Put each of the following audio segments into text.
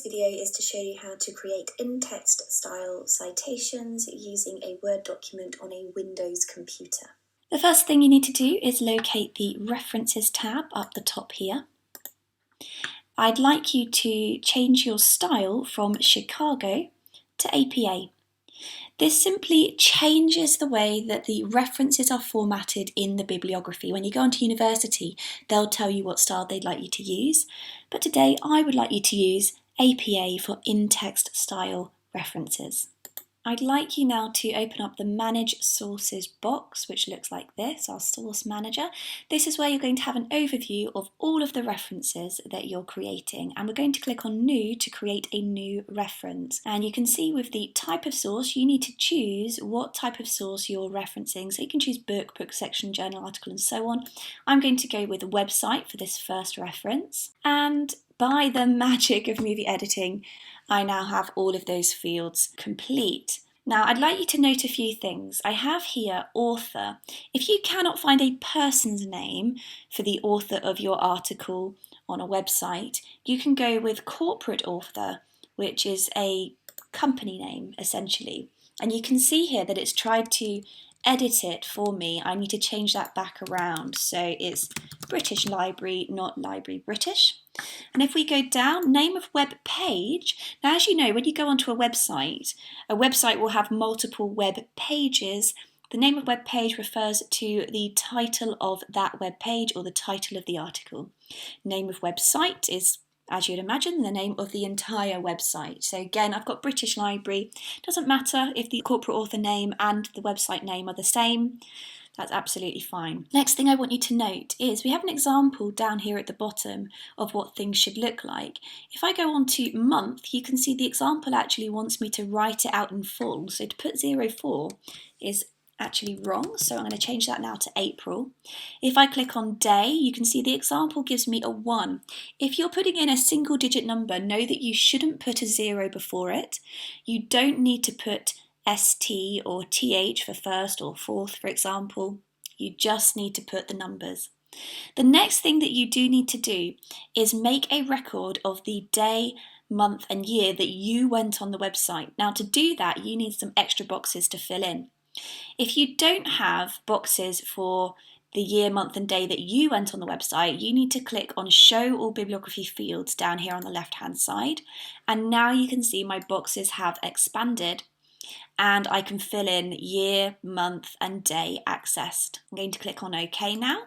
video is to show you how to create in-text style citations using a Word document on a Windows computer. The first thing you need to do is locate the References tab up the top here. I'd like you to change your style from Chicago to APA. This simply changes the way that the references are formatted in the bibliography. When you go onto university, they'll tell you what style they'd like you to use. But today, I would like you to use APA for in-text style references. I'd like you now to open up the Manage Sources box, which looks like this, our Source Manager. This is where you're going to have an overview of all of the references that you're creating, and we're going to click on New to create a new reference. And you can see with the type of source, you need to choose what type of source you're referencing. So you can choose book section, journal, article, and so on. I'm going to go with a website for this first reference. And by the magic of movie editing, I now have all of those fields complete. Now, I'd like you to note a few things. I have here author. If you cannot find a person's name for the author of your article on a website, you can go with corporate author, which is a company name, essentially. And you can see here that it's tried to edit it for me. I need to change that back around. So it's British Library, not Library British. And if we go down, name of web page. Now, as you know, when you go onto a website will have multiple web pages. The name of web page refers to the title of that web page or the title of the article. Name of website is, as you'd imagine, the name of the entire website. So again, I've got British Library. Doesn't matter if the corporate author name and the website name are the same. That's absolutely fine. Next thing I want you to note is we have an example down here at the bottom of what things should look like. If I go on to month, you can see the example actually wants me to write it out in full. So to put 04 is actually wrong, so I'm going to change that now to April. If I click on day, you can see the example gives me a 1. If you're putting in a single digit number, know that you shouldn't put a 0 before it. You don't need to put ST or TH for first or fourth, for example. You just need to put the numbers. The next thing that you do need to do is make a record of the day, month and year that you went on the website. Now, to do that, you need some extra boxes to fill in. If you don't have boxes for the year, month and day that you went on the website, you need to click on Show All Bibliography Fields down here on the left-hand side. And now you can see my boxes have expanded and I can fill in year, month and day accessed. I'm going to click on OK now.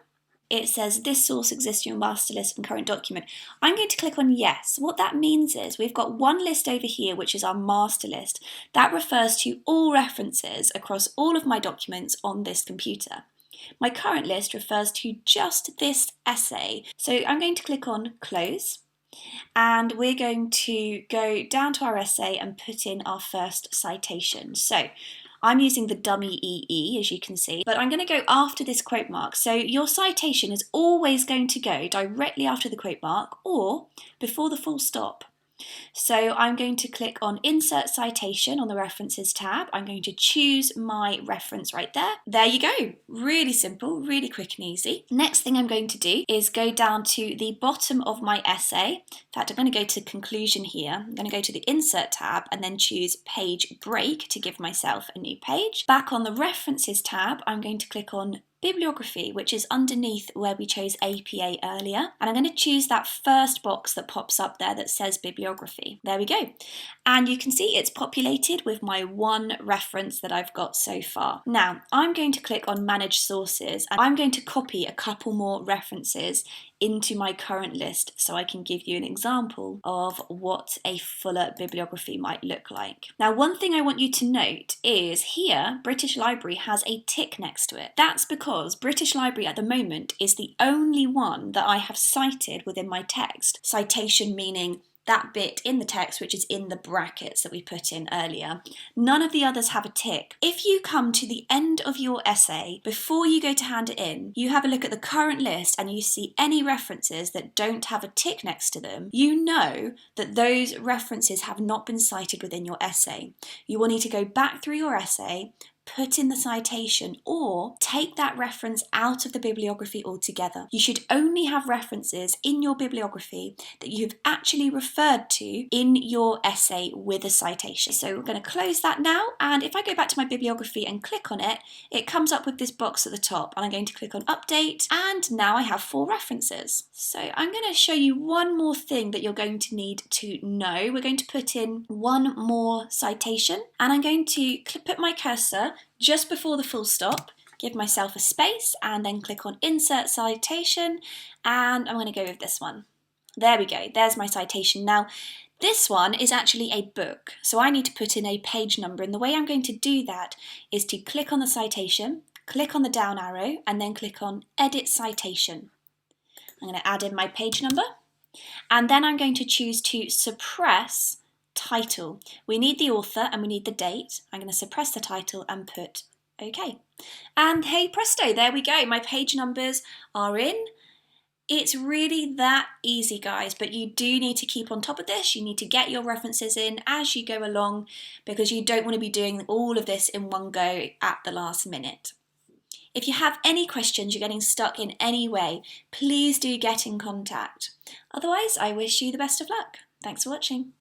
It says this source exists in your master list and current document. I'm going to click on yes. What that means is we've got one list over here, which is our master list. That refers to all references across all of my documents on this computer. My current list refers to just this essay. So I'm going to click on close. And we're going to go down to our essay and put in our first citation. So I'm using the dummy EE, as you can see, but I'm going to go after this quote mark. So your citation is always going to go directly after the quote mark or before the full stop. So I'm going to click on Insert Citation on the References tab. I'm going to choose my reference right there. There you go. Really simple, really quick and easy. Next thing I'm going to do is go down to the bottom of my essay. In fact, I'm going to go to conclusion here. I'm going to go to the Insert tab and then choose Page Break to give myself a new page. Back on the References tab, I'm going to click on Bibliography, which is underneath where we chose APA earlier, and I'm going to choose that first box that pops up there that says bibliography. There we go. And you can see it's populated with my one reference that I've got so far. Now, I'm going to click on Manage Sources, and I'm going to copy a couple more references into my current list so I can give you an example of what a fuller bibliography might look like. Now, one thing I want you to note is here, British Library has a tick next to it. That's because British Library at the moment is the only one that I have cited within my text. Citation meaning that bit in the text which is in the brackets that we put in earlier. None of the others have a tick. If you come to the end of your essay, before you go to hand it in, you have a look at the current list and you see any references that don't have a tick next to them, you know that those references have not been cited within your essay. You will need to go back through your essay, put in the citation or take that reference out of the bibliography altogether. You should only have references in your bibliography that you've actually referred to in your essay with a citation. So we're going to close that now, and if I go back to my bibliography and click on it, it comes up with this box at the top, and I'm going to click on update, and now I have 4 references. So I'm going to show you one more thing that you're going to need to know. We're going to put in one more citation, and I'm going to put my cursor just before the full stop, give myself a space, and then click on insert citation, and I'm going to go with this one. There we go, there's my citation. Now this one is actually a book, so I need to put in a page number, and the way I'm going to do that is to click on the citation, click on the down arrow, and then click on edit citation. I'm going to add in my page number, and then I'm going to choose to suppress title. We need the author and we need the date. I'm going to suppress the title and put OK. And hey presto, there we go. My page numbers are in. It's really that easy, guys, but you do need to keep on top of this. You need to get your references in as you go along, because you don't want to be doing all of this in one go at the last minute. If you have any questions, you're getting stuck in any way, please do get in contact. Otherwise, I wish you the best of luck. Thanks for watching.